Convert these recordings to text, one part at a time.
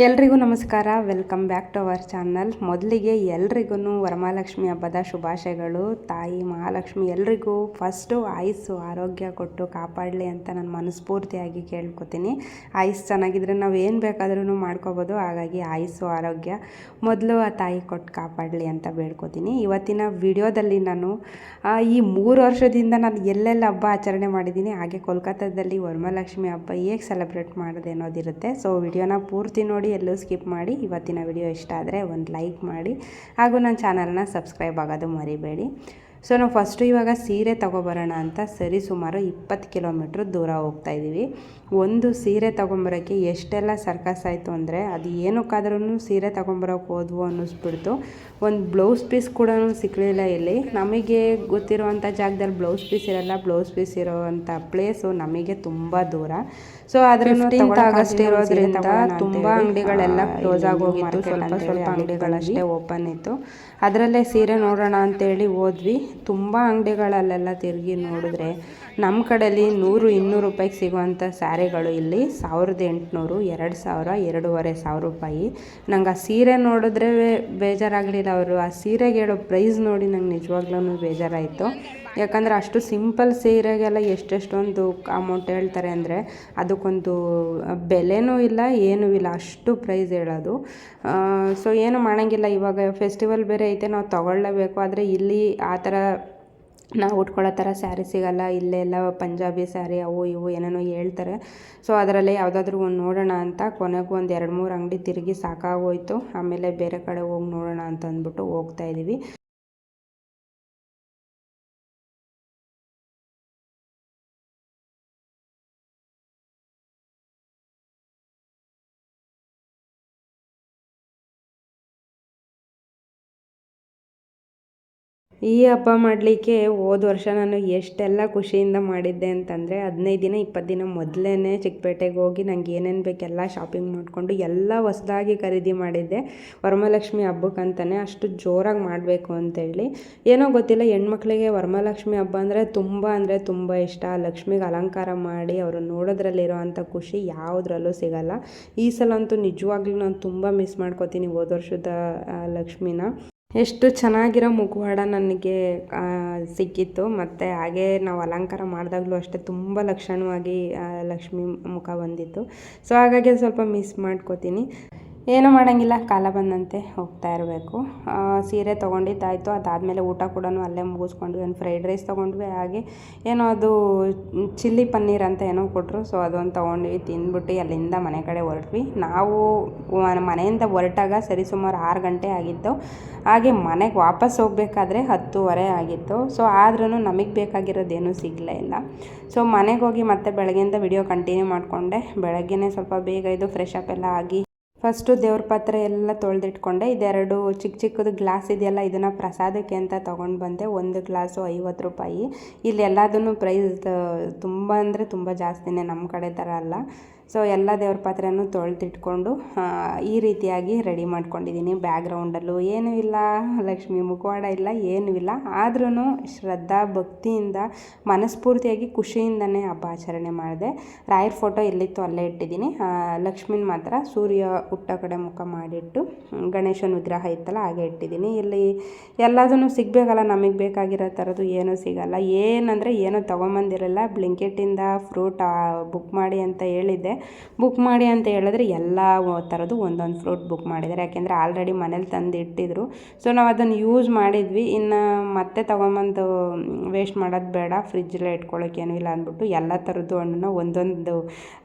ಎಲ್ರಿಗೂ ನಮಸ್ಕಾರ. Welcome back to our channel. ಮೊದಲಿಗೆ ಎಲ್ರಿಗೂ ವರಮಹಾಲಕ್ಷ್ಮಿ ಹಬ್ಬದ ಶುಭಾಶಯಗಳು. ತಾಯಿ ಮಹಾಲಕ್ಷ್ಮಿ ಎಲ್ರಿಗೂ ಫಸ್ಟು ಆಯುಸ್ಸು ಆರೋಗ್ಯ ಕೊಟ್ಟು ಕಾಪಾಡಲಿ ಅಂತ ನಾನು ಮನಸ್ಫೂರ್ತಿಯಾಗಿ ಕೇಳ್ಕೊತೀನಿ. ಆಯುಸ್ ಚೆನ್ನಾಗಿದ್ರೆ ನಾವು ಏನು ಬೇಕಾದ್ರೂ ಮಾಡ್ಕೋಬೋದು. ಹಾಗಾಗಿ ಆಯುಸ್ಸು ಆರೋಗ್ಯ ಮೊದಲು ಆ ತಾಯಿ ಕೊಟ್ಟು ಕಾಪಾಡಲಿ ಅಂತ ಬೇಡ್ಕೊತೀನಿ. ಇವತ್ತಿನ ವಿಡಿಯೋದಲ್ಲಿ ನಾನು ಈ 3 ವರ್ಷದಿಂದ ನಾನು ಎಲ್ಲೆಲ್ಲ ಹಬ್ಬ ಆಚರಣೆ ಮಾಡಿದ್ದೀನಿ, ಹಾಗೆ ಕೋಲ್ಕತ್ತಾದಲ್ಲಿ ವರಮಹಾಲಕ್ಷ್ಮಿ ಹಬ್ಬ ಹೇಗೆ ಸೆಲೆಬ್ರೇಟ್ ಮಾಡಿದೆ ಅನ್ನೋದಿರುತ್ತೆ. ಸೊ ವಿಡಿಯೋನ ಪೂರ್ತಿ ನೋಡಿ, ಎಲ್ಲೂ ಸ್ಕಿಪ್ ಮಾಡಿ. ಇವತ್ತಿನ ವಿಡಿಯೋ ಇಷ್ಟ ಆದರೆ ಒಂದು ಲೈಕ್ ಮಾಡಿ, ಹಾಗೂ ನನ್ನ ಚಾನಲ್ನ ಸಬ್ಸ್ಕ್ರೈಬ್ ಆಗೋದು ಮರಿಬೇಡಿ. ಸೊ ನಾವು ಫಸ್ಟು ಇವಾಗ ಸೀರೆ ತೊಗೊಬರೋಣ ಅಂತ ಸರಿ ಸುಮಾರು 20 ಕಿಲೋಮೀಟ್ರ್ ದೂರ ಹೋಗ್ತಾಯಿದ್ದೀವಿ. ಒಂದು ಸೀರೆ ತೊಗೊಂಬರೋಕ್ಕೆ ಎಷ್ಟೆಲ್ಲ ಸರ್ಕಸ್ ಆಯಿತು ಅಂದರೆ, ಅದು ಏನಕ್ಕಾದ್ರೂ ಸೀರೆ ತೊಗೊಂಬರೋಕೆ ಹೋದ್ವು ಅನ್ನಿಸ್ಬಿಡ್ತು. ಒಂದು ಬ್ಲೌಸ್ ಪೀಸ್ ಕೂಡ ಸಿಕ್ಕಲಿಲ್ಲ. ಇಲ್ಲಿ ನಮಗೆ ಗೊತ್ತಿರುವಂಥ ಜಾಗದಲ್ಲಿ ಬ್ಲೌಸ್ ಪೀಸ್ ಇರೋಲ್ಲ. ಬ್ಲೌಸ್ ಪೀಸ್ ಇರೋವಂಥ ಪ್ಲೇಸು ನಮಗೆ ತುಂಬ ದೂರ. ಸೊ ಅದ್ರ 15 ಆಗಸ್ಟ್ ಇರೋದ್ರಿಂದ ತುಂಬ ಅಂಗಡಿಗಳೆಲ್ಲ ಕ್ಲೋಸ್ ಆಗೋಗಿತ್ತು. ಸ್ವಲ್ಪ ಅಂಗಡಿಗಳಷ್ಟೇ ಓಪನ್ ಇತ್ತು. ಅದರಲ್ಲೇ ಸೀರೆ ನೋಡೋಣ ಅಂತೇಳಿ ಹೋದ್ವಿ. ತುಂಬ ಅಂಗಡಿಗಳಲ್ಲೆಲ್ಲ ತಿರುಗಿ ನೋಡಿದ್ರೆ ನಮ್ಮ ಕಡೆಯಲ್ಲಿ 100-200 ರೂಪಾಯಿಗೆ ಸಿಗುವಂಥ ಸ್ಯಾರಿಗಳು ಇಲ್ಲಿ 1800, 2000, 2500 ರೂಪಾಯಿ. ನಂಗೆ ಆ ಸೀರೆ ನೋಡಿದ್ರೆ ಬೇಜಾರಾಗಲಿಲ್ಲ. ಅವರು ಆ ಸೀರೆಗೆ ಹೇಳೋ ಪ್ರೈಸ್ ನೋಡಿ ನಂಗೆ ನಿಜವಾಗ್ಲೂ ಬೇಜಾರಾಯಿತು. ಯಾಕಂದರೆ ಅಷ್ಟು ಸಿಂಪಲ್ ಸೀರೆಗೆಲ್ಲ ಎಷ್ಟೆಷ್ಟೊಂದು ಅಮೌಂಟ್ ಹೇಳ್ತಾರೆ ಅಂದರೆ ಅದಕ್ಕೊಂದು ಬೆಲೆನೂ ಇಲ್ಲ, ಏನೂ ಇಲ್ಲ, ಅಷ್ಟು ಪ್ರೈಸ್ ಹೇಳೋದು. ಸೊ ಏನು ಮಾಡೋಂಗಿಲ್ಲ. ಇವಾಗ ಫೆಸ್ಟಿವಲ್ ಬೇರೆ ಐತೆ, ನಾವು ತೊಗೊಳ್ಳೇಬೇಕು. ಆದರೆ ಇಲ್ಲಿ ಆ ಥರ ನಾವು ಉಟ್ಕೊಳ್ಳೋ ಥರ ಸ್ಯಾರಿ ಸಿಗೋಲ್ಲ. ಇಲ್ಲೆಲ್ಲ ಪಂಜಾಬಿ ಸ್ಯಾರಿ ಅವು ಇವು ಏನೇನೋ ಹೇಳ್ತಾರೆ. ಸೊ ಅದರಲ್ಲೇ ಯಾವುದಾದ್ರೂ ಒಂದು ನೋಡೋಣ ಅಂತ ಕೊನೆಗೂ ಒಂದು 2-3 ಅಂಗಡಿ ತಿರುಗಿ ಸಾಕಾಗೋಯ್ತು. ಆಮೇಲೆ ಬೇರೆ ಕಡೆ ಹೋಗಿ ನೋಡೋಣ ಅಂತ ಅಂದ್ಬಿಟ್ಟು ಹೋಗ್ತಾಯಿದ್ದೀವಿ. ಈ ಹಬ್ಬ ಮಾಡಲಿಕ್ಕೆ ಹೋದ ವರ್ಷ ನಾನು ಎಷ್ಟೆಲ್ಲ ಖುಷಿಯಿಂದ ಮಾಡಿದ್ದೆ ಅಂತಂದರೆ, 15 ದಿನ 20 ದಿನ ಮೊದಲೇ ಚಿಕ್ಕಪೇಟೆಗೆ ಹೋಗಿ ನಂಗೆ ಏನೇನು ಬೇಕೆಲ್ಲ ಶಾಪಿಂಗ್ ಮಾಡಿಕೊಂಡು ಎಲ್ಲ ಹೊಸದಾಗಿ ಖರೀದಿ ಮಾಡಿದ್ದೆ. ವರಮಹಾಲಕ್ಷ್ಮಿ ಹಬ್ಬಕ್ಕಂತಲೇ ಅಷ್ಟು ಜೋರಾಗಿ ಮಾಡಬೇಕು ಅಂತೇಳಿ. ಏನೋ ಗೊತ್ತಿಲ್ಲ, ಹೆಣ್ಮಕ್ಳಿಗೆ ವರಮಹಾಲಕ್ಷ್ಮಿ ಹಬ್ಬ ಅಂದರೆ ತುಂಬ ಇಷ್ಟ. ಲಕ್ಷ್ಮಿಗೆ ಅಲಂಕಾರ ಮಾಡಿ ಅವರು ನೋಡೋದ್ರಲ್ಲಿರೋ ಅಂಥ ಖುಷಿ ಯಾವುದ್ರಲ್ಲೂ ಸಿಗಲ್ಲ. ಈ ಸಲ ಅಂತೂ ನಿಜವಾಗ್ಲೂ ನಾನು ತುಂಬ ಮಿಸ್ ಮಾಡ್ಕೋತೀನಿ ಹೋದ ವರ್ಷದ ಲಕ್ಷ್ಮಿನ. ಎಷ್ಟು ಚೆನ್ನಾಗಿರೋ ಮುಖವಾಡ ನನಗೆ ಸಿಕ್ಕಿತ್ತು. ಮತ್ತು ಹಾಗೆ ನಾವು ಅಲಂಕಾರ ಮಾಡಿದಾಗಲೂ ಅಷ್ಟೇ ತುಂಬ ಲಕ್ಷಣವಾಗಿ ಲಕ್ಷ್ಮಿ ಮುಖ ಬಂದಿತ್ತು. ಸೊ ಹಾಗಾಗಿ ಸ್ವಲ್ಪ ಮಿಸ್ ಮಾಡ್ಕೋತೀನಿ. ಏನೂ ಮಾಡೋಂಗಿಲ್ಲ, ಕಾಲ ಬಂದಂತೆ ಹೋಗ್ತಾ ಇರಬೇಕು. ಸೀರೆ ತೊಗೊಂಡಿದ್ದಾಯಿತು. ಅದಾದಮೇಲೆ ಊಟ ಕೂಡ ಅಲ್ಲೇ ಮುಗಿಸ್ಕೊಂಡ್ವಿ. ಒಂದು ಫ್ರೈಡ್ ರೈಸ್ ತೊಗೊಂಡ್ವಿ. ಹಾಗೆ ಏನೋ ಅದು ಚಿಲ್ಲಿ ಪನ್ನೀರ್ ಅಂತ ಏನೋ ಕೊಟ್ಟರು. ಸೊ ಅದೊಂದು ತೊಗೊಂಡ್ವಿ. ತಿಂದ್ಬಿಟ್ಟು ಅಲ್ಲಿಂದ ಮನೆ ಕಡೆ ಹೊರಟ್ವಿ. ನಾವು ಮನೆಯಿಂದ ಹೊರಟಾಗ ಸರಿ ಸುಮಾರು 6 ಗಂಟೆ ಆಗಿತ್ತು. ಹಾಗೆ ಮನೆಗೆ ವಾಪಸ್ ಹೋಗಬೇಕಾದ್ರೆ 10:30 ಆಗಿತ್ತು. ಸೊ ಆದ್ರೂ ನಮಗೆ ಬೇಕಾಗಿರೋದೇನೂ ಸಿಗಲೇ ಇಲ್ಲ. ಸೊ ಮನೆಗೆ ಹೋಗಿ ಮತ್ತೆ ಬೆಳಗ್ಗೆಯಿಂದ ವಿಡಿಯೋ ಕಂಟಿನ್ಯೂ ಮಾಡಿಕೊಂಡೆ. ಬೆಳಗ್ಗೆನೇ ಸ್ವಲ್ಪ ಬೇಗ ಇದು ಫ್ರೆಶ್ ಅಪ್ ಎಲ್ಲ ಆಗಿ ಫಸ್ಟು ದೇವ್ರ ಪಾತ್ರೆ ಎಲ್ಲ ತೊಳೆದಿಟ್ಕೊಂಡೆ. ಇದೆರಡು ಚಿಕ್ಕದು ಗ್ಲಾಸ್ ಇದೆಯಲ್ಲ, ಇದನ್ನು ಪ್ರಸಾದಕ್ಕೆ ಅಂತ ತೊಗೊಂಡು ಬಂದೆ. ಒಂದು ಗ್ಲಾಸು 50 ರೂಪಾಯಿ. ಇಲ್ಲಿ ಎಲ್ಲದೂ ಪ್ರೈಸ್ ತುಂಬ ಅಂದರೆ ತುಂಬ ಜಾಸ್ತಿನೇ, ನಮ್ಮ ಕಡೆ ಥರ ಅಲ್ಲ. ಸೊ ಎಲ್ಲ ದೇವ್ರ ಪಾತ್ರೆನೂ ತೊಳೆದಿಟ್ಕೊಂಡು ಈ ರೀತಿಯಾಗಿ ರೆಡಿ ಮಾಡ್ಕೊಂಡಿದ್ದೀನಿ. ಬ್ಯಾಕ್ಗ್ರೌಂಡಲ್ಲೂ ಏನೂ ಇಲ್ಲ, ಲಕ್ಷ್ಮಿ ಮುಖವಾಡ ಇಲ್ಲ, ಏನೂ ಇಲ್ಲ. ಆದ್ರೂ ಶ್ರದ್ಧಾ ಭಕ್ತಿಯಿಂದ ಮನಸ್ಫೂರ್ತಿಯಾಗಿ ಖುಷಿಯಿಂದನೇ ಹಬ್ಬ ಆಚರಣೆ ಮಾಡಿದೆ. ರಾಯರ ಫೋಟೋ ಎಲ್ಲಿತ್ತು ಅಲ್ಲೇ ಇಟ್ಟಿದ್ದೀನಿ. ಲಕ್ಷ್ಮಿನ ಮಾತ್ರ ಸೂರ್ಯ ಹುಟ್ಟ ಕಡೆ ಮುಖ ಮಾಡಿಟ್ಟು ಗಣೇಶನ ವಿಗ್ರಹ ಇತ್ತಲ್ಲ ಹಾಗೆ ಇಟ್ಟಿದ್ದೀನಿ. ಇಲ್ಲಿ ಎಲ್ಲದೂ ಸಿಗಬೇಕಲ್ಲ, ನಮಗೆ ಬೇಕಾಗಿರೋ ಥರದ್ದು ಏನೂ ಸಿಗಲ್ಲ. ಏನಂದರೆ ಏನೂ ತೊಗೊಂಬಂದಿರಲ್ಲ. ಬ್ಲಿಂಕೆಟಿಂದ ಫ್ರೂಟ್ ಬುಕ್ ಮಾಡಿ ಅಂತ ಹೇಳಿದ್ದೆ. ಬುಕ್ ಮಾಡಿ ಅಂತ ಹೇಳಿದ್ರೆ ಎಲ್ಲ ಥರದ್ದು ಒಂದೊಂದು ಫ್ರೂಟ್ ಬುಕ್ ಮಾಡಿದ್ದಾರೆ. ಯಾಕೆಂದರೆ ಆಲ್ರೆಡಿ ಮನೇಲಿ ತಂದು ಇಟ್ಟಿದ್ರು. ಸೊ ನಾವು ಅದನ್ನು ಯೂಸ್ ಮಾಡಿದ್ವಿ. ಇನ್ನು ಮತ್ತೆ ತೊಗೊಂಬಂದು ವೇಸ್ಟ್ ಮಾಡೋದು ಬೇಡ, ಫ್ರಿಜ್ಜಲ್ಲೇ ಇಟ್ಕೊಳ್ಳೋಕ್ಕೇನೂ ಇಲ್ಲ ಅಂದ್ಬಿಟ್ಟು ಎಲ್ಲ ಥರದ್ದು ಹಣ್ಣನ್ನ ಒಂದೊಂದು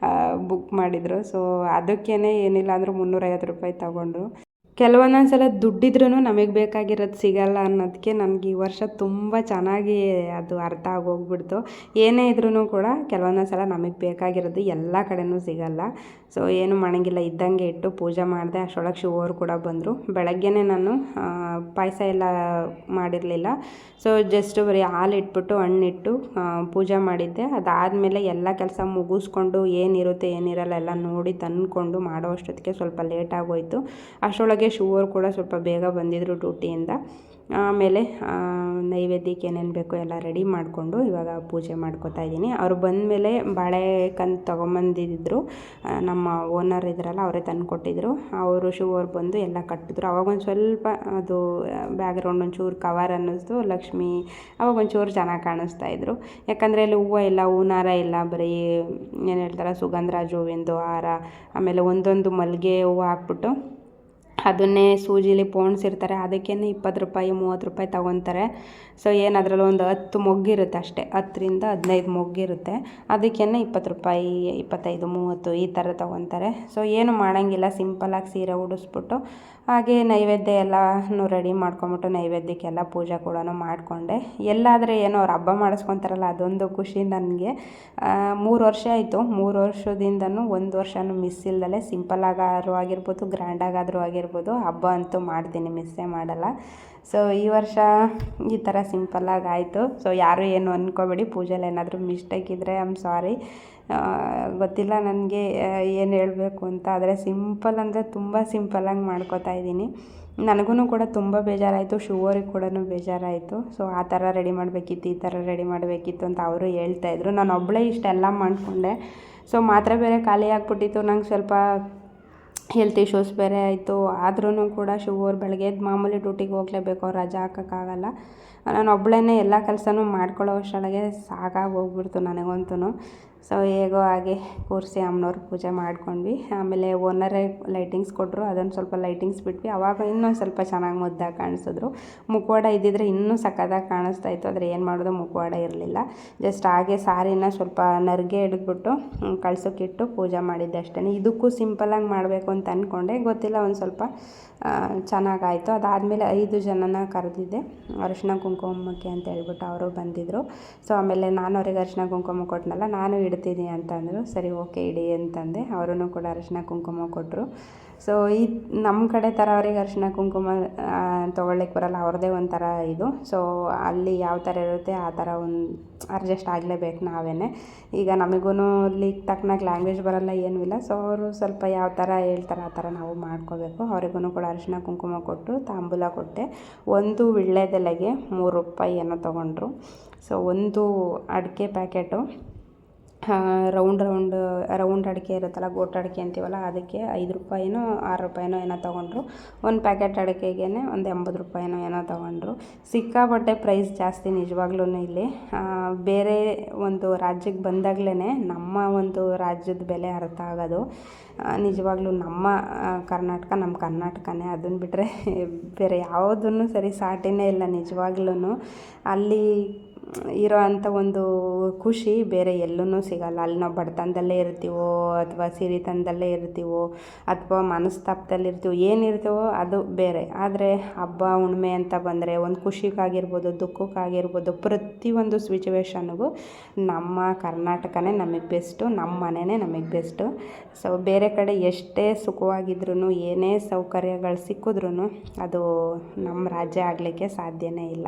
ಬುಕ್ ಮಾಡಿದರು. ಸೊ ಅದಕ್ಕೇ ಏನಿಲ್ಲ ಅಂದರೂ 350 ರೂಪಾಯಿ ತೊಗೊಂಡ್ರು. ಕೆಲವೊಂದೊಂದು ಸಲ ದುಡ್ಡಿದ್ರೂ ನಮಗೆ ಬೇಕಾಗಿರೋದು ಸಿಗಲ್ಲ ಅನ್ನೋದಕ್ಕೆ ನನಗೆ ಈ ವರ್ಷ ತುಂಬ ಚೆನ್ನಾಗಿ ಅದು ಅರ್ಥ ಆಗೋಗ್ಬಿಡ್ತು. ಏನೇ ಇದ್ರೂ ಕೂಡ ಕೆಲವೊಂದೊಂದು ಸಲ ನಮಗೆ ಬೇಕಾಗಿರೋದು ಎಲ್ಲ ಕಡೆನೂ ಸಿಗಲ್ಲ. ಸೊ ಏನು ಮಾಡೋಂಗಿಲ್ಲ, ಇದ್ದಂಗೆ ಇಟ್ಟು ಪೂಜೆ ಮಾಡಿದೆ. ಅಷ್ಟರೊಳಗೆ ಶಿವರು ಕೂಡ ಬಂದರು. ಬೆಳಗ್ಗೆನೇ ನಾನು ಪಾಯಸ ಎಲ್ಲ ಮಾಡಿರಲಿಲ್ಲ. ಸೊ ಜಸ್ಟ್ ಬರೀ ಹಾಲು ಇಟ್ಬಿಟ್ಟು ಹಣ್ಣಿಟ್ಟು ಪೂಜೆ ಮಾಡಿದ್ದೆ. ಅದಾದಮೇಲೆ ಎಲ್ಲ ಕೆಲಸ ಮುಗಿಸ್ಕೊಂಡು ಏನಿರುತ್ತೆ ಏನಿರಲ್ಲ ಎಲ್ಲ ನೋಡಿ ತಂದ್ಕೊಂಡು ಮಾಡೋ ಅಷ್ಟೊತ್ತಿಗೆ ಸ್ವಲ್ಪ ಲೇಟ್ ಆಗೋಯಿತು. ಅಷ್ಟರೊಳಗೆ ಶಿವರು ಕೂಡ ಸ್ವಲ್ಪ ಬೇಗ ಬಂದಿದ್ದರು ಡ್ಯೂಟಿಯಿಂದ. ಆಮೇಲೆ ನೈವೇದ್ಯಕ್ಕೆ ಏನೇನು ಬೇಕೋ ಎಲ್ಲ ರೆಡಿ ಮಾಡಿಕೊಂಡು ಇವಾಗ ಪೂಜೆ ಮಾಡ್ಕೋತಾ ಇದ್ದೀನಿ. ಅವರು ಬಂದಮೇಲೆ ಬಾಳೆಕಂದು ತೊಗೊಂಬಂದಿದ್ರು, ನಮ್ಮ ಓನರ್ ಇದ್ರಲ್ಲ ಅವರೇ ತಂದು ಕೊಟ್ಟಿದ್ರು. ಅವರು ಶಿವವ್ರು ಬಂದು ಎಲ್ಲ ಕಟ್ಟಿದ್ರು. ಅವಾಗೊಂದು ಸ್ವಲ್ಪ ಅದು ಬ್ಯಾಗ್ರೌಂಡ್ ಒಂಚೂರು ಕವರ್ ಅನ್ನಿಸ್ತು. ಲಕ್ಷ್ಮಿ ಅವಾಗ ಒಂಚೂರು ಚೆನ್ನಾಗಿ ಕಾಣಿಸ್ತಾ ಇದ್ರು. ಯಾಕಂದರೆ ಅಲ್ಲಿ ಹೂವು ಇಲ್ಲ, ಹೂನಾರ ಇಲ್ಲ, ಬರೀ ಏನು ಹೇಳ್ತಾರೆ ಸುಗಂಧರಾಜ ಹೂವಿಂದು ಹಾರ, ಆಮೇಲೆ ಒಂದೊಂದು ಮಲ್ಲಿಗೆ ಹೂವು ಹಾಕ್ಬಿಟ್ಟು ಅದನ್ನೇ ಸೂಜಿಲಿ ಪೋಣಿಸಿರ್ತಾರೆ. ಅದಕ್ಕೇ 20 ರೂಪಾಯಿ 30 ರೂಪಾಯಿ ತೊಗೊತಾರೆ. ಸೊ ಏನು ಅದರಲ್ಲಿ ಒಂದು 10 ಮೊಗ್ಗಿರುತ್ತೆ ಅಷ್ಟೇ, 10ರಿಂದ 15 ಮೊಗ್ಗಿರುತ್ತೆ. ಅದಕ್ಕೇ 20 ರೂಪಾಯಿ 25 30 ಈ ಥರ ತೊಗೊತಾರೆ. ಸೊ ಏನು ಮಾಡೋಂಗಿಲ್ಲ, ಸಿಂಪಲಾಗಿ ಸೀರೆ ಉಡಿಸ್ಬಿಟ್ಟು ಹಾಗೆ ನೈವೇದ್ಯ ಎಲ್ಲನೂ ರೆಡಿ ಮಾಡ್ಕೊಂಬಿಟ್ಟು ನೈವೇದ್ಯಕ್ಕೆಲ್ಲ ಪೂಜೆ ಕೂಡ ಮಾಡಿಕೊಂಡೆ. ಎಲ್ಲಾದರೆ ಏನೋ ಅವ್ರು ಹಬ್ಬ ಮಾಡಿಸ್ಕೊತಾರಲ್ಲ ಅದೊಂದು ಖುಷಿ ನನಗೆ. 3 ವರ್ಷ ಆಯಿತು, 3 ವರ್ಷದಿಂದನೂ ಒಂದು ವರ್ಷನೂ ಮಿಸ್ ಇಲ್ದಲೆ ಸಿಂಪಲಾಗಾದ್ರೂ ಆಗಿರ್ಬೋದು, ಗ್ರ್ಯಾಂಡಾಗಾದರೂ ಆಗಿರ್ಬೋದು, ಹಬ್ಬ ಅಂತೂ ಮಾಡ್ತೀನಿ, ಮಿಸ್ಸೇ ಮಾಡಲ್ಲ. ಸೊ ಈ ವರ್ಷ ಈ ಥರ ಸಿಂಪಲ್ಲಾಗಿ ಆಯಿತು. ಸೊ ಯಾರೂ ಏನು ಅಂದ್ಕೋಬೇಡಿ, ಪೂಜೆಲಿ ಏನಾದರೂ ಮಿಸ್ಟೇಕ್ ಇದ್ದರೆ ಐ ಆಮ್ ಸಾರಿ. ಗೊತ್ತಿಲ್ಲ ನನಗೆ ಏನು ಹೇಳಬೇಕು ಅಂತ. ಆದರೆ ಸಿಂಪಲ್ ಅಂದರೆ ತುಂಬ ಸಿಂಪಲ್ಲಾಗಿ ಮಾಡ್ಕೋತಾ ಇದ್ದೀನಿ. ನನಗೂ ಕೂಡ ತುಂಬ ಬೇಜಾರಾಯಿತು, ಶಿವರಿಗೆ ಕೂಡ ಬೇಜಾರಾಯಿತು. ಸೊ ಆ ಥರ ರೆಡಿ ಮಾಡಬೇಕಿತ್ತು, ಈ ಥರ ರೆಡಿ ಮಾಡಬೇಕಿತ್ತು ಅಂತ ಅವರು ಹೇಳ್ತಾಯಿದ್ರು. ನಾನು ಒಬ್ಬಳೇ ಇಷ್ಟೆಲ್ಲ ಮಾಡಿಕೊಂಡೆ. ಸೊ ಮಾತ್ರೆ ಬೇರೆ ಖಾಲಿ ಆಗಿಬಿಟ್ಟಿತ್ತು, ನಂಗೆ ಸ್ವಲ್ಪ ಹೆಲ್ತ್ ಇಶ್ಯೂಸ್ ಬೇರೆ ಆಯಿತು. ಆದ್ರೂ ಕೂಡ ಶಿವವ್ರು ಬೆಳಗ್ಗೆ ಎದ್ದು ಮಾಮೂಲಿ ಡ್ಯೂಟಿಗೆ ಹೋಗಲೇಬೇಕು, ಅವ್ರು ರಜಾ ಹಾಕೋಕ್ಕಾಗಲ್ಲ. ನಾನು ಒಬ್ಬಳೇ ಎಲ್ಲ ಕೆಲಸನೂ ಮಾಡ್ಕೊಳ್ಳೋ ಅಷ್ಟರೊಳಗೆ ಸಾಕಾಗಿ ಹೋಗ್ಬಿಡ್ತು ನನಗಂತೂ. ಸೊ ಹೇಗೋ ಹಾಗೆ ಕೂರಿಸಿ ಅಮ್ಮನವ್ರ ಪೂಜೆ ಮಾಡ್ಕೊಂಡ್ವಿ. ಆಮೇಲೆ ಓನರೇ ಲೈಟಿಂಗ್ಸ್ ಕೊಟ್ಟರು, ಅದನ್ನು ಸ್ವಲ್ಪ ಲೈಟಿಂಗ್ಸ್ ಬಿಟ್ವಿ. ಆವಾಗ ಇನ್ನೊಂದು ಸ್ವಲ್ಪ ಚೆನ್ನಾಗಿ ಮುದ್ದಾಗಿ ಕಾಣಿಸಿದ್ರು. ಮುಖವಾಡ ಇದ್ದಿದ್ರೆ ಇನ್ನೂ ಸಕ್ಕತ್ತಾಗಿ ಕಾಣಿಸ್ತಾ ಇತ್ತು. ಆದರೆ ಏನು ಮಾಡೋದು, ಮುಖವಾಡ ಇರಲಿಲ್ಲ. ಜಸ್ಟ್ ಹಾಗೆ ಸಾರಿನ ಸ್ವಲ್ಪ ನರ್ಗೆ ಹಿಡಿದ್ಬಿಟ್ಟು ಕಳ್ಸೋಕ್ಕಿಟ್ಟು ಪೂಜೆ ಮಾಡಿದ್ದೆ ಅಷ್ಟೇ. ಇದಕ್ಕೂ ಸಿಂಪಲಾಗಿ ಮಾಡಬೇಕು ಅಂತ ಅಂದ್ಕೊಂಡೆ, ಗೊತ್ತಿಲ್ಲ ಒಂದು ಸ್ವಲ್ಪ ಚೆನ್ನಾಗಾಯಿತು. ಅದಾದಮೇಲೆ 5 ಜನನ ಕರೆದಿದ್ದೆ ಅರಿಶಿನ ಕುಂಕುಮಕ್ಕೆ ಅಂತ ಹೇಳ್ಬಿಟ್ಟು ಅವರು ಬಂದಿದ್ದರು. ಸೊ ಆಮೇಲೆ ನಾನು ಅವ್ರಿಗೆ ಅರಿಶಿನ ಕುಂಕುಮ ಕೊಟ್ಟನಲ್ಲ, ನಾನು ಇಡ್ತೀನಿ ಅಂತಂದರು. ಸರಿ ಓಕೆ ಇಡಿ ಅಂತಂದೆ. ಅವರೂ ಕೂಡ ಅರಿಶಿನ ಕುಂಕುಮ ಕೊಟ್ಟರು. ಸೊ ಈ ನಮ್ಮ ಕಡೆ ಥರ ಅವ್ರಿಗೆ ಅರಿಶಿನ ಕುಂಕುಮ ತೊಗೊಳ್ಳಿಕ್ಕೆ ಬರಲ್ಲ, ಅವ್ರದ್ದೇ ಒಂಥರ ಇದು. ಸೊ ಅಲ್ಲಿ ಯಾವ ಥರ ಇರುತ್ತೆ ಆ ಥರ ಒಂದು ಅಡ್ಜಸ್ಟ್ ಆಗಲೇಬೇಕು ನಾವೇ. ಈಗ ನಮಗೂ ಅಲ್ಲಿ ತಕ್ಕನಾಗಿ ಲ್ಯಾಂಗ್ವೇಜ್ ಬರಲ್ಲ, ಏನೂ ಇಲ್ಲ. ಸೊ ಅವರು ಸ್ವಲ್ಪ ಯಾವ ಥರ ಹೇಳ್ತಾರೆ ಆ ಥರ ನಾವು ಮಾಡ್ಕೋಬೇಕು. ಅವರಿಗೂ ಕೂಡ ಅರಿಶಿನ ಕುಂಕುಮ ಕೊಟ್ಟು ತಾಂಬೂಲ ಕೊಟ್ಟೆ. ಒಂದು ವೀಳ್ಯದೆಲೆಗೆ 3 ರೂಪಾಯಿ ಏನೋ ತೊಗೊಂಡ್ರು. ಸೊ ಒಂದು ಅಡಿಕೆ ಪ್ಯಾಕೆಟು ರೌಂಡ್ ಅಡಿಕೆ ಇರುತ್ತಲ್ಲ, ಗೋಟ್ ಅಡಿಕೆ ಅಂತೀವಲ್ಲ, ಅದಕ್ಕೆ 5 ರೂಪಾಯಿನೋ 6 ರೂಪಾಯಿನೋ ಏನೋ ತೊಗೊಂಡ್ರು. ಒಂದು ಪ್ಯಾಕೆಟ್ ಅಡಿಕೆಗೆ ಒಂದು 80 ರೂಪಾಯಿನೋ ಏನೋ ತೊಗೊಂಡ್ರು. ಸಿಕ್ಕಾಪಟ್ಟೆ ಪ್ರೈಸ್ ಜಾಸ್ತಿ ನಿಜವಾಗ್ಲೂ ಇಲ್ಲಿ. ಬೇರೆ ಒಂದು ರಾಜ್ಯಕ್ಕೆ ಬಂದಾಗಲೇ ನಮ್ಮ ಒಂದು ರಾಜ್ಯದ ಬೆಲೆ ಅರ್ಥ ಆಗೋದು. ನಿಜವಾಗ್ಲೂ ನಮ್ಮ ಕರ್ನಾಟಕನೇ, ಅದನ್ನು ಬಿಟ್ಟರೆ ಬೇರೆ ಯಾವುದನ್ನು ಸರಿ ಸಾಟಿನೇ ಇಲ್ಲ. ನಿಜವಾಗ್ಲೂ ಅಲ್ಲಿ ಇರೋ ಅಂಥ ಒಂದು ಖುಷಿ ಬೇರೆ ಎಲ್ಲೂ ಸಿಗಲ್ಲ. ಅಲ್ಲಿ ನಾವು ಬಡತನದಲ್ಲೇ ಇರ್ತೀವೋ ಅಥವಾ ಸಿರಿತನದಲ್ಲೇ ಇರ್ತೀವೋ ಅಥವಾ ಮನಸ್ತಾಪದಲ್ಲಿರ್ತೀವೋ, ಏನಿರ್ತೀವೋ ಅದು ಬೇರೆ. ಆದರೆ ಹಬ್ಬ ಹುಣ್ಣಿಮೆ ಅಂತ ಬಂದರೆ ಒಂದು ಖುಷಿಗಾಗಿರ್ಬೋದು, ದುಃಖಕ್ಕಾಗಿರ್ಬೋದು, ಪ್ರತಿಯೊಂದು ಸಿಚುವೇಶನ್ನಿಗೂ ನಮ್ಮ ಕರ್ನಾಟಕನೇ ನಮಗೆ ಬೆಸ್ಟು, ನಮ್ಮ ಮನೆಯೇ ನಮಗೆ ಬೆಸ್ಟು. ಸೊ ಬೇರೆ ಕಡೆ ಎಷ್ಟೇ ಸುಖವಾಗಿದ್ರೂ, ಏನೇ ಸೌಕರ್ಯಗಳು ಸಿಕ್ಕಿದ್ರೂ ಅದು ನಮ್ಮ ರಾಜ್ಯ ಆಗಲಿಕ್ಕೆ ಸಾಧ್ಯನೇ ಇಲ್ಲ.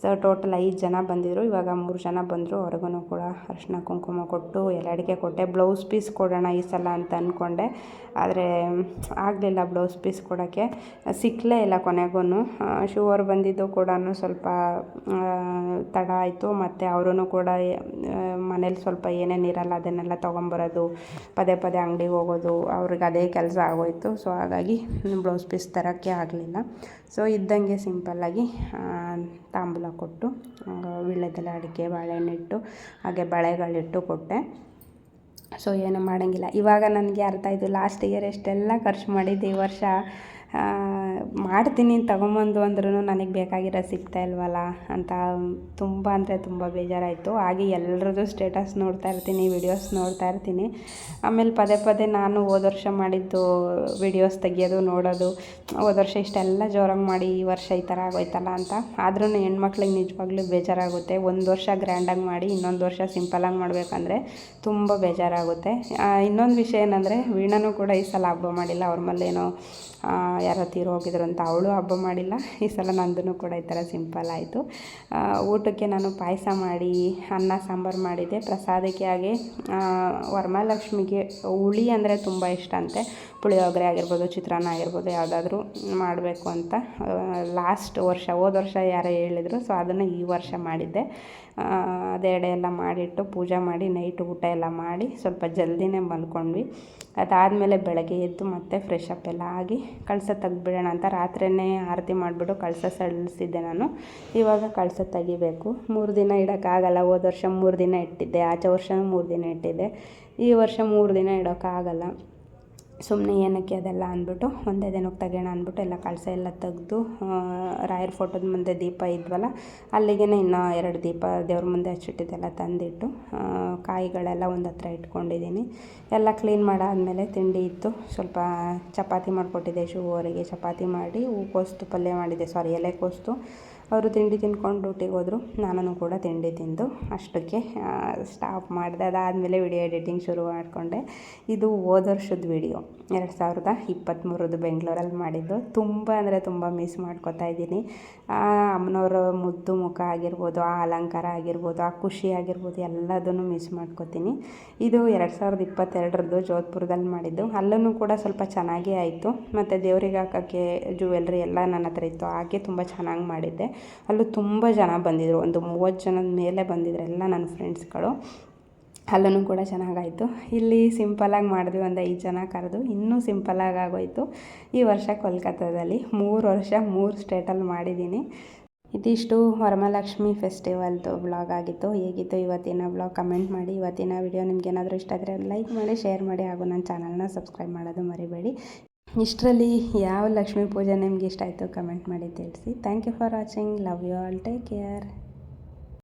ಸೊ ಟೋಟಲ್ 5 ಜನ ಬಂದಿದ್ದರು. ಇವಾಗ 3 ಜನ ಬಂದರು. ಅವ್ರಿಗೂ ಕೂಡ ಅರಿಶಿನ ಕುಂಕುಮ ಕೊಟ್ಟು ಎಲ್ಲ ಅಡಿಕೆ ಕೊಟ್ಟೆ. ಬ್ಲೌಸ್ ಪೀಸ್ ಕೊಡೋಣ ಈ ಸಲ ಅಂತ ಅಂದ್ಕೊಂಡೆ, ಆದರೆ ಆಗಲಿಲ್ಲ ಬ್ಲೌಸ್ ಪೀಸ್ ಕೊಡೋಕ್ಕೆ, ಸಿಕ್ಕಲೇ ಇಲ್ಲ ಕೊನೆಗೂ. ಶಿವವ್ರು ಬಂದಿದ್ದು ಕೂಡ ಸ್ವಲ್ಪ ತಡ ಆಯಿತು. ಮತ್ತು ಅವರೂ ಕೂಡ ಮನೇಲಿ ಸ್ವಲ್ಪ ಏನೇನು ಇರಲ್ಲ ಅದನ್ನೆಲ್ಲ ತೊಗೊಂಬರೋದು, ಪದೇ ಪದೇ ಅಂಗಡಿಗೆ ಹೋಗೋದು, ಅವ್ರಿಗೆ ಅದೇ ಕೆಲಸ ಆಗೋಯಿತು. ಸೊ ಹಾಗಾಗಿ ಬ್ಲೌಸ್ ಪೀಸ್ ತರೋಕ್ಕೆ ಆಗಲಿಲ್ಲ. ಸೊ ಇದ್ದಂಗೆ ಸಿಂಪಲ್ಲಾಗಿ ತಾಂಬೂಲ ಕೊಟ್ಟು ವೀಳ್ಯದೆಲೆ, ಅಡಿಕೆ, ಬಾಳೆಹಣ್ಣಿಟ್ಟು ಹಾಗೆ ಬಳೆಗಳಿಟ್ಟು ಕೊಟ್ಟೆ. ಸೊ ಏನೂ ಮಾಡೋಂಗಿಲ್ಲ. ಇವಾಗ ನನಗೆ ಅರ್ಥ ಆಯಿತು, ಲಾಸ್ಟ್ ಇಯರ್ ಎಷ್ಟೆಲ್ಲ ಖರ್ಚು ಮಾಡಿದ್ದೆ, ಈ ವರ್ಷ ಮಾಡ್ತೀನಿ ತೊಗೊಂಬಂದು ಅಂದ್ರೂ ನನಗೆ ಬೇಕಾಗಿರೋ ಸಿಗ್ತಾ ಇಲ್ವಲ್ಲ ಅಂತ ತುಂಬ ಅಂದರೆ ತುಂಬ ಬೇಜಾರಾಯಿತು. ಹಾಗೆ ಎಲ್ಲರದ್ದು ಸ್ಟೇಟಸ್ ನೋಡ್ತಾ ಇರ್ತೀನಿ, ವಿಡಿಯೋಸ್ ನೋಡ್ತಾ ಇರ್ತೀನಿ. ಆಮೇಲೆ ಪದೇ ಪದೇ ನಾನು ಹೋದ ವರ್ಷ ಮಾಡಿದ್ದು ವಿಡಿಯೋಸ್ ತೆಗಿಯೋದು ನೋಡೋದು, ಹೋದ ವರ್ಷ ಇಷ್ಟೆಲ್ಲ ಜೋರಾಗಿ ಮಾಡಿ ಈ ವರ್ಷ ಈ ಥರ ಆಗೋಯ್ತಲ್ಲ ಅಂತ. ಆದ್ರೂ ಹೆಣ್ಮಕ್ಳಿಗೆ ನಿಜವಾಗ್ಲೂ ಬೇಜಾರಾಗುತ್ತೆ. ಒಂದು ವರ್ಷ ಗ್ರ್ಯಾಂಡಾಗಿ ಮಾಡಿ ಇನ್ನೊಂದು ವರ್ಷ ಸಿಂಪಲಾಗಿ ಮಾಡಬೇಕಂದ್ರೆ ತುಂಬ ಬೇಜಾರಾಗುತ್ತೆ. ಇನ್ನೊಂದು ವಿಷಯ ಏನಂದರೆ ವೀಣಾನೂ ಕೂಡ ಈ ಸಲ ಹಬ್ಬ ಮಾಡಿಲ್ಲ. ಅವ್ರ ಮೇಲೇನೋ ಯಾರೋ ತೀರು ಹೋಗಿದ್ರು ಅಂತ ಅವಳು ಹಬ್ಬ ಮಾಡಿಲ್ಲ. ಈ ಸಲ ನಂದೂ ಕೂಡ ಈ ಥರ ಸಿಂಪಲ್ ಆಯಿತು. ಊಟಕ್ಕೆ ನಾನು ಪಾಯಸ ಮಾಡಿ ಅನ್ನ ಸಾಂಬಾರು ಮಾಡಿದ್ದೆ. ಪ್ರಸಾದಕ್ಕೆ ಹಾಗೆ ವರಮಹಾಲಕ್ಷ್ಮಿಗೆ ಹುಳಿ ಅಂದರೆ ತುಂಬ ಇಷ್ಟ ಅಂತೆ. ಪುಳಿಯೋಗರೆ ಆಗಿರ್ಬೋದು, ಚಿತ್ರಾನ್ನ ಆಗಿರ್ಬೋದು, ಯಾವುದಾದ್ರೂ ಮಾಡಬೇಕು ಅಂತ ಹೋದ ವರ್ಷ ಯಾರೋ ಹೇಳಿದರು. ಸೊ ಅದನ್ನು ಈ ವರ್ಷ ಮಾಡಿದ್ದೆ. ಅದೇ ಎಡೆ ಎಲ್ಲ ಮಾಡಿಟ್ಟು ಪೂಜೆ ಮಾಡಿ ನೈಟ್ ಊಟ ಎಲ್ಲ ಮಾಡಿ ಸ್ವಲ್ಪ ಜಲ್ದಿನೇ ಮಲ್ಕೊಂಡ್ವಿ. ಅದಾದಮೇಲೆ ಬೆಳಗ್ಗೆ ಎದ್ದು ಮತ್ತೆ ಫ್ರೆಶ್ ಅಪ್ ಎಲ್ಲ ಆಗಿ ಕಳಸ ತೆಗ್ದುಬಿಡೋಣ ಅಂತ ರಾತ್ರಿಯೇ ಆರತಿ ಮಾಡಿಬಿಟ್ಟು ಕಳಸ ಸಳಿಸಿದ್ದೆ ನಾನು. ಇವಾಗ ಕಳಸ ತೆಗಿಬೇಕು. 3 ದಿನ ಇಡೋಕ್ಕಾಗಲ್ಲ. ಹೋದ ವರ್ಷ 3 ದಿನ ಇಟ್ಟಿದ್ದೆ, ಆಚೆ ವರ್ಷವೂ 3 ದಿನ ಇಟ್ಟಿದ್ದೆ. ಈ ವರ್ಷ 3 ದಿನ ಇಡೋಕ್ಕಾಗಲ್ಲ. ಸುಮ್ಮನೆ ಏನಕ್ಕೆ ಅದೆಲ್ಲ ಅಂದ್ಬಿಟ್ಟು ಒಂದೇ ದಿನಕ್ಕೆ ತೆಗೋಣ ಅಂದ್ಬಿಟ್ಟು ಎಲ್ಲ ಕಳಸ ಎಲ್ಲ ತೆಗೆದು ರಾಯರ ಫೋಟೋದ ಮುಂದೆ ದೀಪ ಇದ್ವಲ್ಲ ಅಲ್ಲಿಗೆ ಇನ್ನೂ 2 ದೀಪ ದೇವ್ರ ಮುಂದೆ ಹಚ್ಚಿಟ್ಟಿದ್ದೆಲ್ಲ ತಂದಿಟ್ಟು ಕಾಯಿಗಳೆಲ್ಲ ಒಂದು ಹತ್ರ ಇಟ್ಕೊಂಡಿದ್ದೀನಿ. ಎಲ್ಲ ಕ್ಲೀನ್ ಮಾಡಾದಮೇಲೆ ತಿಂಡಿ ಇತ್ತು. ಸ್ವಲ್ಪ ಚಪಾತಿ ಮಾಡಿಕೊಟ್ಟಿದ್ದೆ ಶಿವರಿಗೆ. ಚಪಾತಿ ಮಾಡಿ ಹೂಕೋಸು ಪಲ್ಯ ಮಾಡಿದ್ದೆ, ಎಲೆಕೋಸು. ಅವರು ತಿಂಡಿ ತಿಂದ್ಕೊಂಡು ಡ್ಯೂಟಿಗೆ ಹೋದರು. ನಾನು ಕೂಡ ತಿಂಡಿ ತಿಂದು ಅಷ್ಟಕ್ಕೆ ಸ್ಟಾಪ್ ಮಾಡಿದೆ. ಅದಾದಮೇಲೆ ವಿಡಿಯೋ ಎಡಿಟಿಂಗ್ ಶುರು ಮಾಡಿಕೊಂಡೆ. ಇದು ಹೋದ ವರ್ಷದ ವಿಡಿಯೋ, 2023 ಬೆಂಗಳೂರಲ್ಲಿ ಮಾಡಿದ್ದು. ತುಂಬ ಅಂದರೆ ತುಂಬ ಮಿಸ್ ಮಾಡ್ಕೊತಾ ಇದ್ದೀನಿ. ಅಮ್ಮನವರ ಮುದ್ದು ಮುಖ ಆಗಿರ್ಬೋದು, ಆ ಅಲಂಕಾರ ಆಗಿರ್ಬೋದು, ಆ ಖುಷಿ ಆಗಿರ್ಬೋದು, ಎಲ್ಲದನ್ನು ಮಿಸ್ ಮಾಡ್ಕೊತೀನಿ. ಇದು 2022 ಜೋಧ್ಪುರದಲ್ಲಿ ಮಾಡಿದ್ದು. ಅಲ್ಲೂ ಕೂಡ ಸ್ವಲ್ಪ ಚೆನ್ನಾಗೇ ಆಯಿತು. ಮತ್ತು ದೇವ್ರಿಗೆ ಹಾಕೋಕ್ಕೆ ಜ್ಯುವೆಲ್ರಿ ಎಲ್ಲ ನನ್ನ ಹತ್ರ ಇತ್ತು, ಹಾಗೆ ತುಂಬ ಚೆನ್ನಾಗಿ ಮಾಡಿದ್ದೆ. ಅಲ್ಲೂ ತುಂಬ ಜನ ಬಂದಿದ್ದರು, ಒಂದು 30 ಜನದ ಮೇಲೆ ಬಂದಿದ್ರು ಎಲ್ಲ ನನ್ನ ಫ್ರೆಂಡ್ಸ್ಗಳು. ಅಲ್ಲೂ ಕೂಡ ಚೆನ್ನಾಗಾಯಿತು. ಇಲ್ಲಿ ಸಿಂಪಲಾಗಿ ಮಾಡಿದ್ವಿ, ಒಂದು 5 ಜನ ಕರೆದು ಇನ್ನೂ ಸಿಂಪಲಾಗಿ ಆಗೋಯಿತು. ಈ ವರ್ಷ ಕೋಲ್ಕತ್ತಾದಲ್ಲಿ 3 ವರ್ಷ 3 ಸ್ಟೇಟಲ್ಲಿ ಮಾಡಿದ್ದೀನಿ. ಇದಿಷ್ಟು ವರಮಹಾಲಕ್ಷ್ಮಿ ಫೆಸ್ಟಿವಲ್ದು ವ್ಲಾಗ್ ಆಗಿತ್ತು. ಹೇಗಿತ್ತು ಇವತ್ತಿನ ವ್ಲಾಗ್ ಕಮೆಂಟ್ ಮಾಡಿ. ಇವತ್ತಿನ ವಿಡಿಯೋ ನಿಮ್ಗೆ ಏನಾದರೂ ಇಷ್ಟ ಆದರೆ ಲೈಕ್ ಮಾಡಿ, ಶೇರ್ ಮಾಡಿ, ಹಾಗೂ ನನ್ನ ಚಾನಲ್ನ ಸಬ್ಸ್ಕ್ರೈಬ್ ಮಾಡೋದು ಮರಿಬೇಡಿ. ಇಷ್ಟರಲ್ಲಿ ಯಾವ ಲಕ್ಷ್ಮೀ ಪೂಜೆ ನಿಮ್ಗೆ ಇಷ್ಟ ಆಯಿತು ಕಮೆಂಟ್ ಮಾಡಿ ತಿಳಿಸಿ. Thank you for watching. Love you all. Take care.